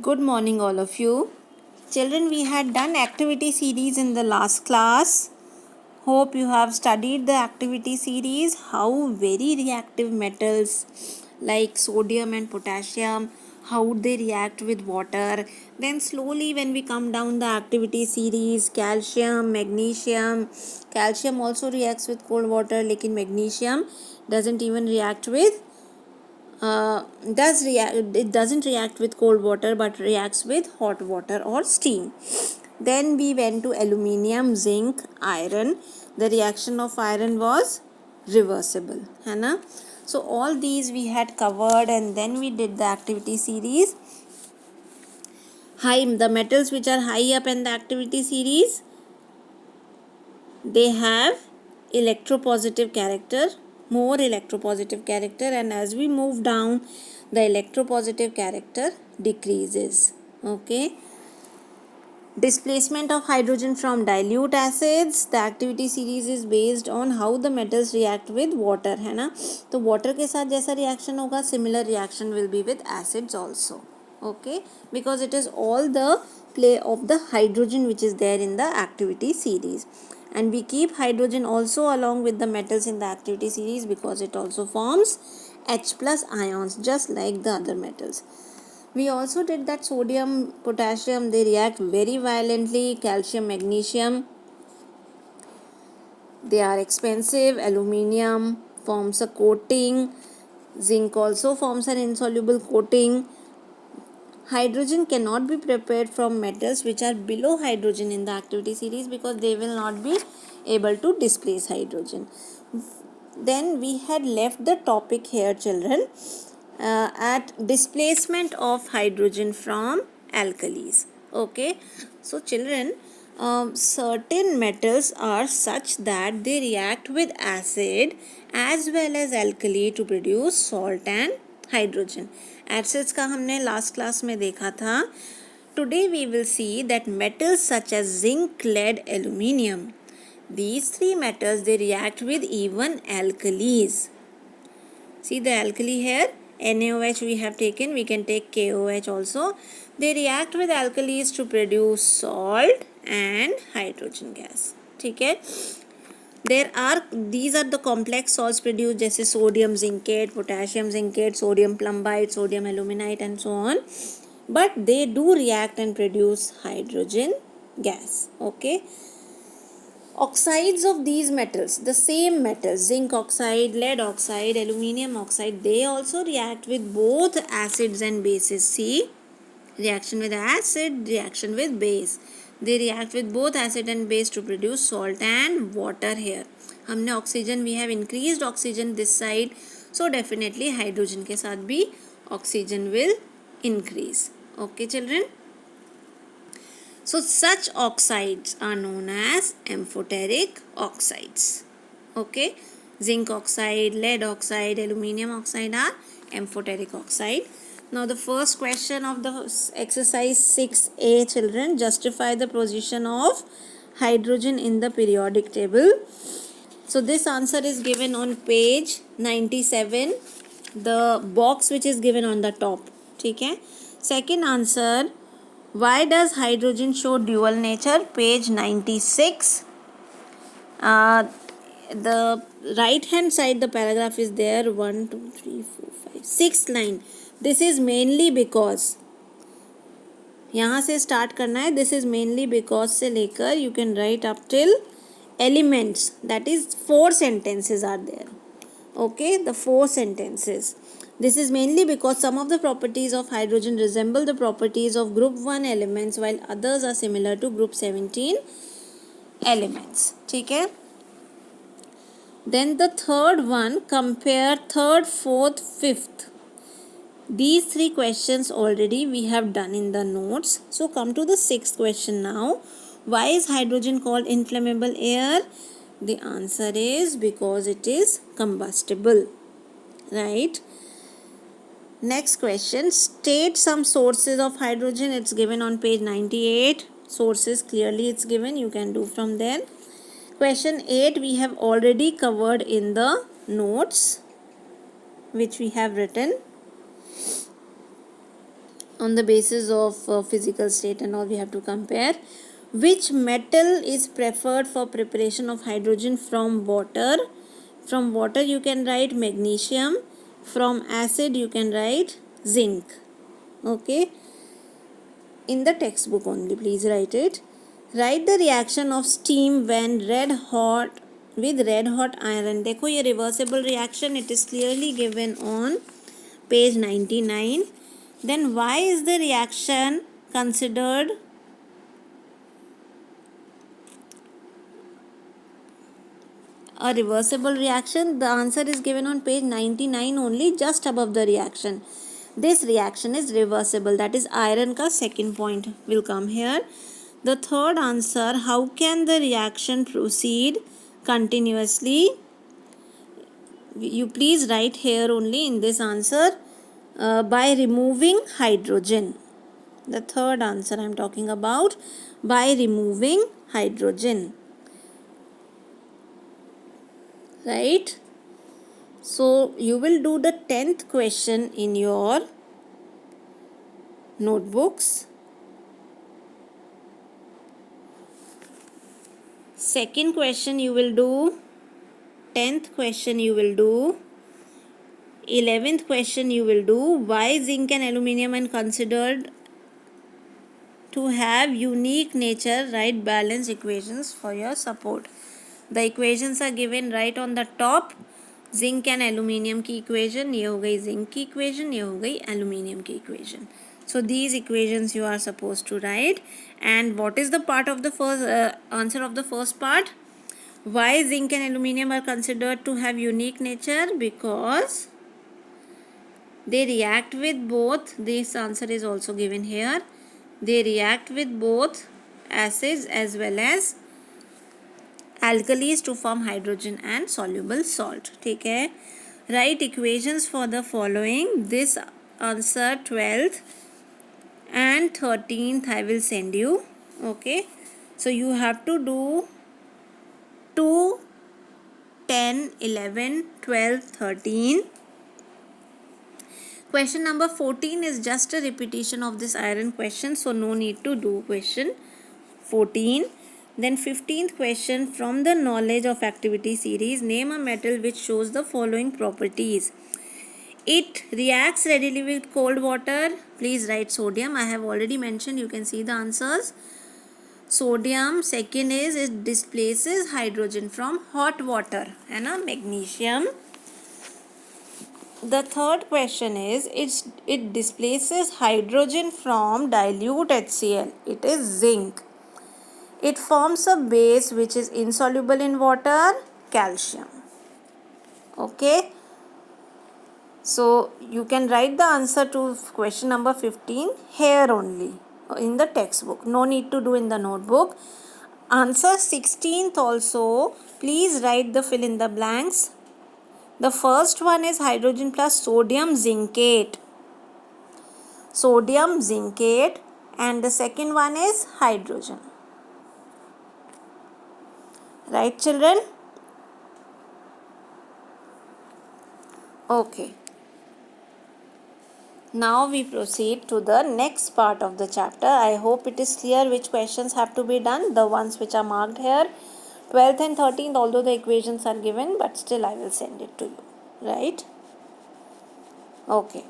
Good morning, all of you. Children, we had done activity series in the last class. Hope you have studied the activity series, how very reactive metals like sodium and potassium, how they react with water. Then slowly when we come down the activity series, calcium also reacts with cold water, lekin magnesium doesn't even react with it doesn't react with cold water but reacts with hot water or steam. Then we went to aluminium, zinc, iron. The reaction of iron was reversible, है ना? So all these we had covered, and then we did the activity series. The metals which are high up in the activity series, they have electropositive character, more electropositive character, and as we move down the electropositive character decreases. Okay, displacement of hydrogen from dilute acids, the activity series is based on how the metals react with water, है ना? तो water के साथ जैसा reaction होगा, similar reaction will be with acids also. Okay, because it is all the play of the hydrogen which is there in the activity series, and we keep hydrogen also along with the metals in the activity series because it also forms H plus ions just like the other metals. We also did that sodium, potassium, they react very violently. Calcium, magnesium, they are expensive. Aluminium forms a coating. Zinc also forms an insoluble coating. Hydrogen cannot be prepared from metals which are below hydrogen in the activity series because they will not be able to displace hydrogen. Then we had left the topic here, children, at displacement of hydrogen from alkalis. Okay, so children, certain metals are such that they react with acid as well as alkali to produce salt and hydrogen. Acids का हमने last class में देखा था. Today we will see that metals such as zinc, lead, aluminium, these three metals, they react with even alkalis. See the alkali here, NaOH we have taken, we can take KOH also. They react with alkalis to produce salt and hydrogen gas. ठीक है? These are the complex salts produced जैसे sodium zincate, potassium zincate, sodium plumbite, sodium aluminite and so on. But they do react and produce hydrogen gas. Okay. Oxides of these metals, the same metals, zinc oxide, lead oxide, aluminium oxide, they also react with both acids and bases. See, reaction with acid, reaction with base. They react with both acid and base to produce salt and water here. हमने oxygen, we have increased oxygen this side, so definitely hydrogen के साथ भी oxygen will increase. Okay, children. So such oxides are known as amphoteric oxides. Okay, zinc oxide, lead oxide, aluminium oxide are amphoteric oxide. Now the first question of the exercise 6a, children, justify the position of hydrogen in the periodic table. So this answer is given on page 97, the box which is given on the top. ठीक है. Second answer, why does hydrogen show dual nature? Page 96. The right hand side, the paragraph is there. 1, 2, 3, 4, 5, 6 line. This is mainly because, यहाँ से start करना है. This is mainly because से लेकर you can write up till elements. That is 4 sentences are there. Okay, the 4 sentences. This is mainly because some of the properties of hydrogen resemble the properties of group 1 elements while others are similar to group 17 elements. ठीक है? Then the third one, compare third, fourth, fifth. These 3 questions already we have done in the notes. So come to the 6th question now. Why is hydrogen called inflammable air? The answer is because it is combustible. Right? Next question, state some sources of hydrogen. It's given on page 98. Sources clearly it's given, you can do from there. Question 8 we have already covered in the notes which we have written. on the basis of physical state and all we have to compare. Which metal is preferred for preparation of hydrogen from water? From water you can write magnesium. From acid you can write zinc. Okay, in the textbook only, please write it. Write the reaction of steam when red hot with red hot iron. देखो ये reversible reaction, it is clearly given on page 99. Then why is the reaction considered a reversible reaction? The answer is given on page 99 only, just above the reaction. This reaction is reversible, that is iron ka second point will come here. The third answer, how can the reaction proceed continuously? You please write here only in this answer, by removing hydrogen. The third answer I am talking about, by removing hydrogen. Right? So you will do the 10th question in your notebooks. Second question you will do, 10th question you will do, 11th question you will do. Why zinc and aluminium are considered to have unique nature? Write balance equations for your support. The equations are given right on the top. Zinc and aluminium की equation, ये हो गई zinc की equation, ये हो गई aluminium की equation. So these equations you are supposed to write. And what is the part of the first answer of the first part? Why zinc and aluminium are considered to have unique nature? Because they react with both. This answer is also given here. They react with both acids as well as alkalis to form hydrogen and soluble salt. ठीक है. Write equations for the following. This answer 12th and 13th I will send you. Okay, so you have to do 2, 10, 11, 12, 13. Question number 14 is just a repetition of this iron question, so no need to do question 14. Then 15th question, from the knowledge of activity series, name a metal which shows the following properties. It reacts readily with cold water. Please write sodium. I have already mentioned, you can see the answers. Sodium. Second is it displaces hydrogen from hot water, and a magnesium. The third question is it displaces hydrogen from dilute HCl. It is zinc. It forms a base which is insoluble in water, calcium. Okay. So you can write the answer to question number 15 here only in the textbook. No need to do in the notebook. Answer 16th also, please write the fill in the blanks. The first one is hydrogen plus sodium zincate. Sodium zincate, and the second one is hydrogen. Right, children? Okay. Now we proceed to the next part of the chapter. I hope it is clear which questions have to be done. The ones which are marked here, 12th and 13th, although the equations are given, but still I will send it to you. Right? Okay.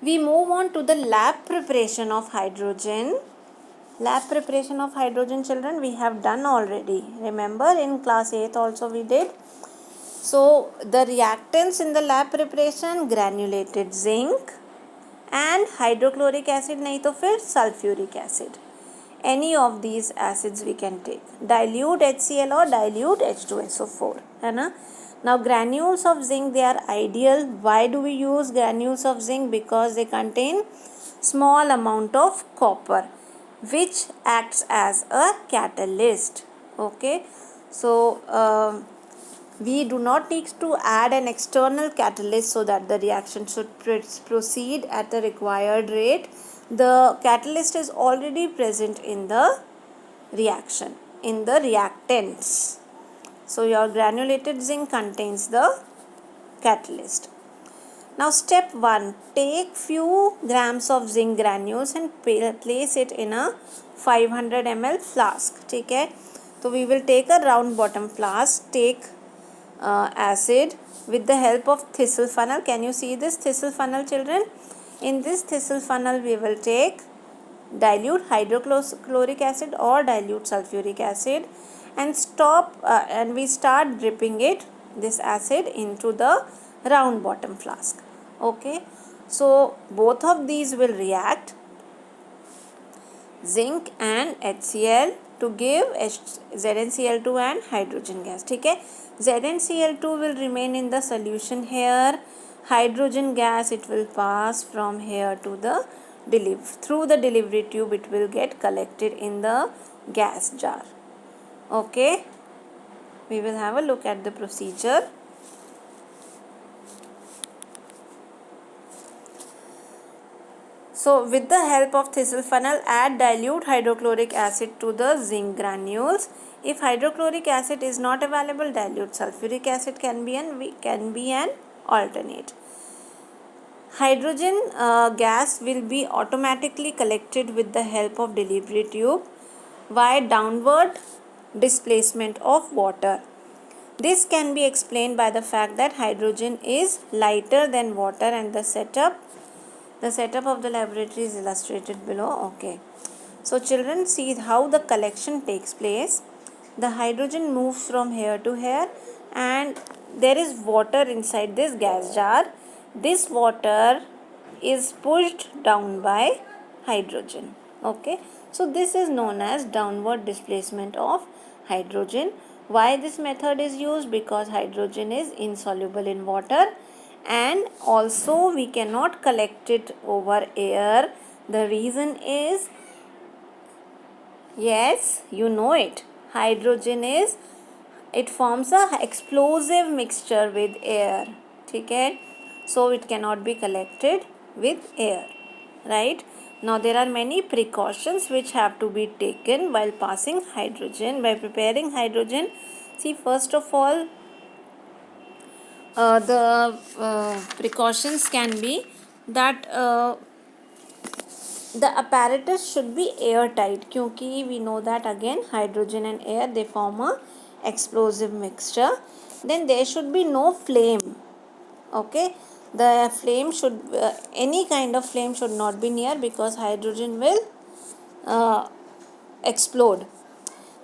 We move on to the lab preparation of hydrogen. Lab preparation of hydrogen, children, we have done already. Remember, in class 8th also we did. So the reactants in the lab preparation, granulated zinc and hydrochloric acid, नहीं तो फिर sulfuric acid. Any of these acids we can take. Dilute HCl or dilute H2SO4. है ना? Now granules of zinc, they are ideal. Why do we use granules of zinc? Because they contain small amount of copper, which acts as a catalyst. Okay, so we do not need to add an external catalyst so that the reaction should proceed at the required rate. The catalyst is already present in the reaction, in the reactants. So your granulated zinc contains the catalyst. Now step 1, take few grams of zinc granules and place it in a 500 ml flask. ठीक है, तो we will take a round bottom flask, take acid with the help of thistle funnel. Can you see this thistle funnel, children? In this thistle funnel we will take dilute hydrochloric acid or dilute sulfuric acid and we start dripping this acid into the round bottom flask. Okay, so both of these will react, zinc and HCl, to give ZnCl2 and hydrogen gas. ठीक है, ZnCl2 will remain in the solution here, hydrogen gas it will pass from here to the through the delivery tube, it will get collected in the gas jar. Okay, we will have a look at the procedure. So with the help of thistle funnel, add dilute hydrochloric acid to the zinc granules. If hydrochloric acid is not available, dilute sulfuric acid can be an alternate. Hydrogen gas will be automatically collected with the help of delivery tube via downward displacement of water. This can be explained by the fact that hydrogen is lighter than water, and the setup of the laboratory is illustrated below. Okay, so children, see how the collection takes place. The hydrogen moves from here to here and there is water inside this gas jar. This water is pushed down by hydrogen. Okay, so this is known as downward displacement of hydrogen. Why this method is used? Because hydrogen is insoluble in water and also we cannot collect it over air. The reason is, yes, you know it, hydrogen it forms a explosive mixture with air. ठीक है, so it cannot be collected with air, right? Now there are many precautions which have to be taken while passing hydrogen, by preparing hydrogen. See, first of all, the precautions can be that the apparatus should be airtight, क्योंकि we know that again hydrogen and air they form a explosive mixture. Then there should be no flame. Okay, the flame should any kind of flame should not be near, because hydrogen will explode.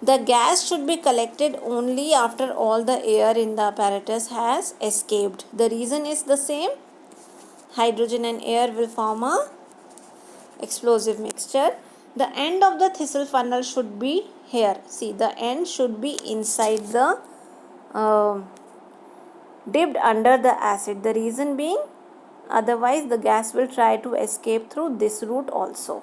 The gas should be collected only after all the air in the apparatus has escaped. The reason is the same. Hydrogen and air will form a explosive mixture. The end of the thistle funnel should be here. See, the end should be inside the dipped under the acid. The reason being, otherwise the gas will try to escape through this route also.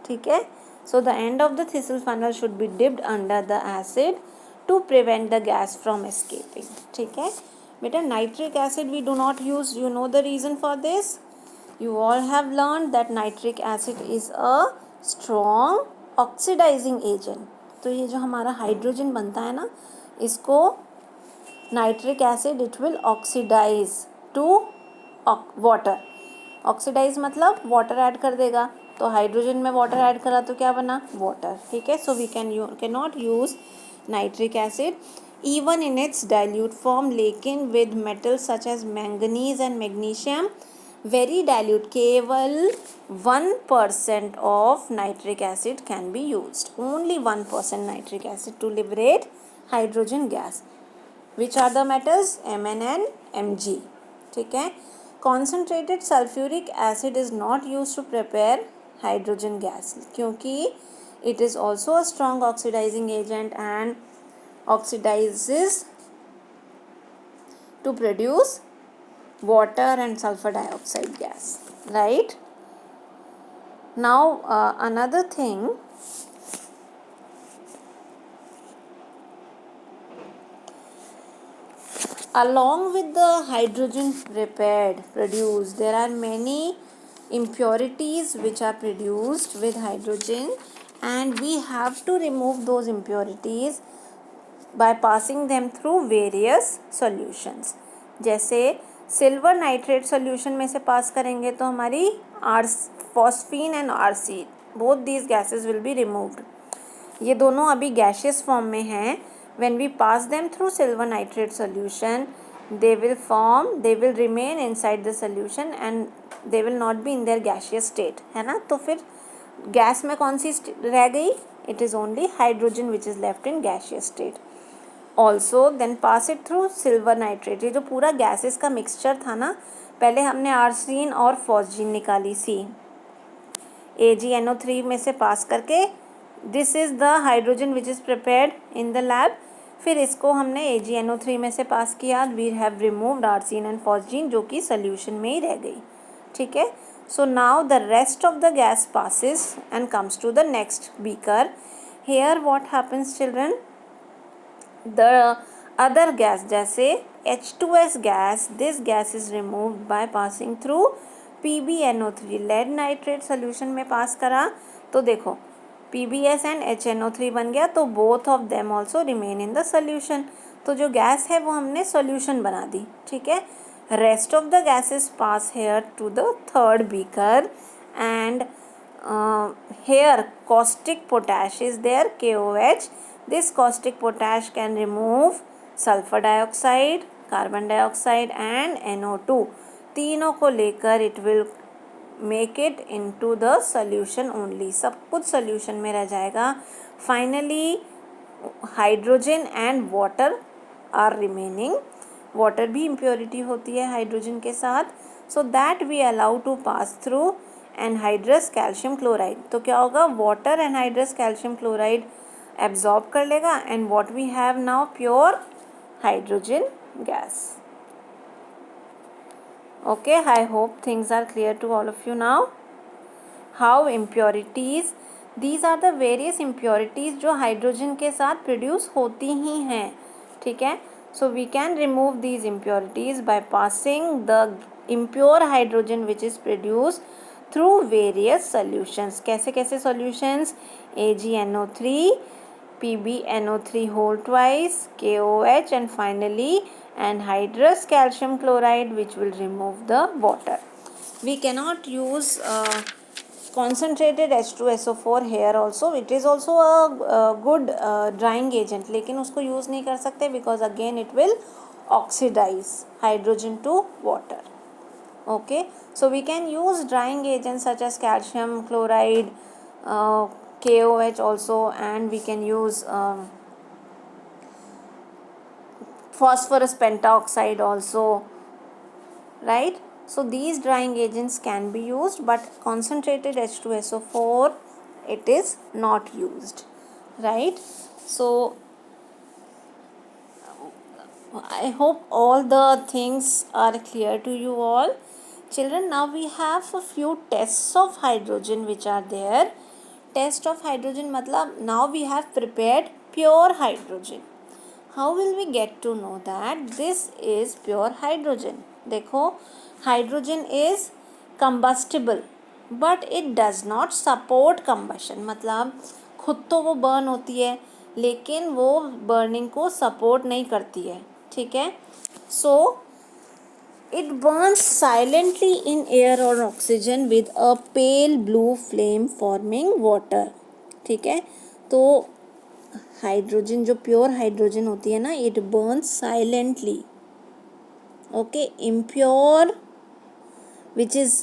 ठीक है, so the end of the thistle funnel should be dipped under the acid to prevent the gas from escaping. ठीक है बेटा, nitric acid we do not use. You know the reason for this. You all have learned that nitric acid is a strong oxidizing agent. तो ये जो हमारा hydrogen बनता है ना, इसको nitric acid it will oxidize to water. Oxidize मतलब water add कर देगा, तो हाइड्रोजन में वाटर ऐड करा तो क्या बना? वाटर. ठीक है, so we can not use nitric acid even in its dilute form. लेकिन with metals such as manganese and magnesium, very dilute, केवल 1% of nitric acid can be used. Only 1% nitric acid to liberate hydrogen gas. Which are the metals? Mn and Mg. ठीक है, concentrated sulfuric acid is not used to prepare hydrogen gas, क्योंकि it is also a strong oxidizing agent and oxidizes to produce water and sulfur dioxide gas, right? Now another thing, along with the hydrogen produced, there are many impurities which are produced with hydrogen, and we have to remove those impurities by passing them through various solutions. जैसे silver nitrate solution में से pass करेंगे तो हमारी phosphine and arsine, both these gases will be removed. ये दोनों अभी gaseous form में हैं। When we pass them through silver nitrate solution, they will remain inside the solution and they will not be in their gaseous state, है ना। तो फिर gas में कौन सी रह गई? It is only hydrogen which is left in gaseous state. Also then pass it through silver nitrate. ये जो पूरा गैसेस का मिक्सचर था ना, पहले हमने आर्सीन और फॉस्जीन निकाली सी, AgNO3 में से पास करके, this is the hydrogen which is prepared in the lab. फिर इसको हमने AgNO3 में से पास किया, we have removed arsine and phosgene जो कि सोल्यूशन में ही रह गई, ठीक है। So now the rest of the gas passes and comes to the next beaker. Here what happens children, the other gas जैसे H2S gas, this gas is removed by passing through PbNO3, lead nitrate solution में पास करा तो देखो PbS and HNO3 बन गया, तो both of them also remain in the solution. तो जो गैस है वो हमने सोल्यूशन बना दी, ठीक है। Rest of the gases pass here to the third beaker and here caustic potash is there, KOH. This caustic potash can remove sulfur dioxide, carbon dioxide and NO2। तीनों को लेकर it will make it into the solution only, सब कुछ solution में रह जाएगा। Finally hydrogen and water are remaining। water भी impurity होती है hydrogen के साथ, so that we allow to pass through anhydrous calcium chloride. तो क्या होगा, water anhydrous calcium chloride absorb कर लेगा and what we have now, pure hydrogen gas. Okay, I hope things are clear to all of you now. How impurities, these are the various impurities जो hydrogen के साथ produce होती ही हैं, ठीक है। So we can remove these impurities by passing the impure hydrogen which is produce through various solutions. कैसे कैसे solutions, AgNO3, PbNO3 whole twice, KOH and finally anhydrous calcium chloride which will remove the water. We cannot use concentrated H2SO4 here also, it is also a good drying agent, लेकिन उसको use नहीं कर सकते because again it will oxidize hydrogen to water। Okay, so we can use drying agents such as calcium chloride, KOH also, and we can use phosphorus pentaoxide also, right? So these drying agents can be used, but concentrated H2SO4 it is not used, right? So I hope all the things are clear to you all. Children, now we have a few tests of hydrogen which are there। Test of hydrogen मतलब now we have prepared pure hydrogen। How will we get to know that this is pure hydrogen? देखो, hydrogen is combustible but it does not support combustion, मतलब खुद तो वो burn होती है लेकिन वो बर्निंग को सपोर्ट नहीं करती है, ठीक है। सो it burns silently in air or oxygen with a pale blue flame forming water, ठीक है। तो हाइड्रोजन जो प्योर हाइड्रोजन होती है ना, it burns silently, okay। impure which is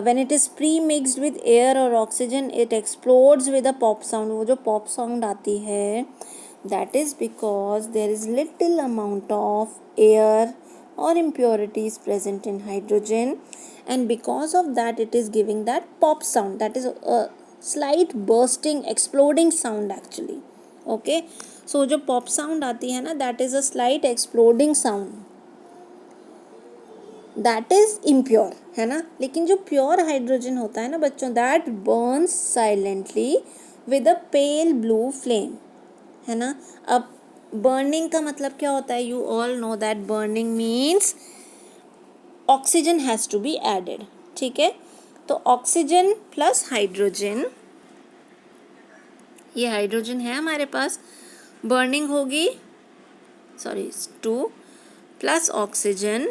when it is pre-mixed with air or oxygen it explodes with a pop sound। वो जो pop sound आती है that is because there is little amount of air or impurities present in hydrogen and because of that it is giving that pop sound, that is a slight bursting exploding sound actually, okay। so जो pop sound आती है ना, that is a slight exploding sound, that is impure, है ना। लेकिन जो pure hydrogen होता है ना बच्चों, that burns silently with a pale blue flame, है ना। अब बर्निंग का मतलब क्या होता है, you all know that burning means oxygen has to be added, ठीक है। तो ऑक्सीजन प्लस हाइड्रोजन, ये हाइड्रोजन है हमारे पास, बर्निंग होगी, sorry 2 plus oxygen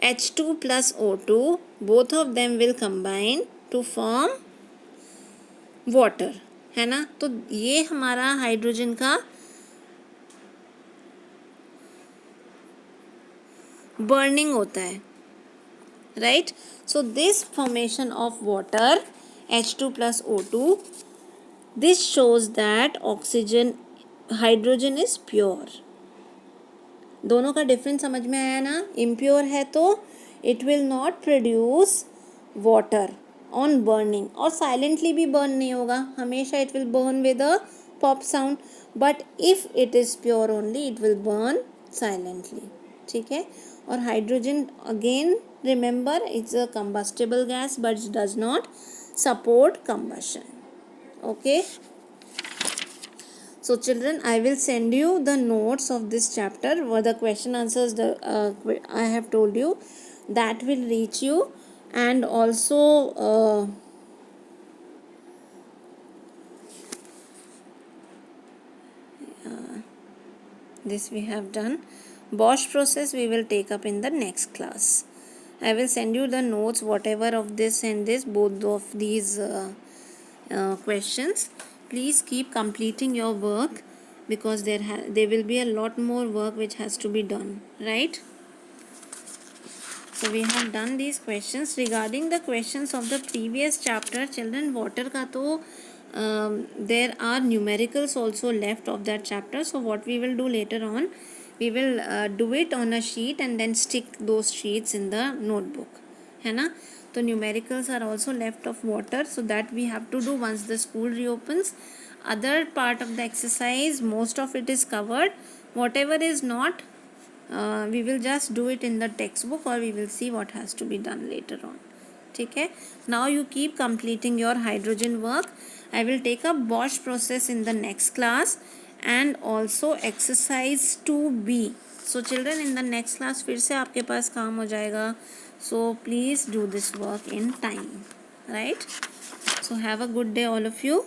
H2 plus O2, both of them will combine to form water, है ना. तो ये हमारा हाइड्रोजन का बर्निंग होता है, right? So this formation of water H2 plus O2, this shows that oxygen hydrogen is pure. दोनों का डिफरेंस समझ में आया ना. इम्प्योर है तो it will not produce water on burning, और साइलेंटली भी बर्न नहीं होगा, हमेशा it will burn with a pop sound. But if it is pure only it will burn silently. ठीक है. और hydrogen again remember it's a combustible gas but does not support combustion. Okay. So children, I will send you the notes of this chapter, where the question answers I have told you, that will reach you. And also this we have done. Bosch process we will take up in the next class. I will send you the notes, whatever of this and this, both of these questions. Please keep completing your work, because there will be a lot more work which has to be done, right? So we have done these questions. Regarding the questions of the previous chapter, children, water ka to there are numericals also left of that chapter. So what we will do later on, we will do it on a sheet and then stick those sheets in the notebook, है ना. तो numericals are also left of water, so that we have to do once the school reopens. Other part of the exercise, most of it is covered. Whatever is not, we will just do it in the textbook, or we will see what has to be done later on. ठीक है. Now you keep completing your hydrogen work. I will take up Bosch process in the next class, and also exercise 2B. So children, in the next class फिर से आपके पास काम हो जाएगा. So please do this work in time, right? So have a good day all of you.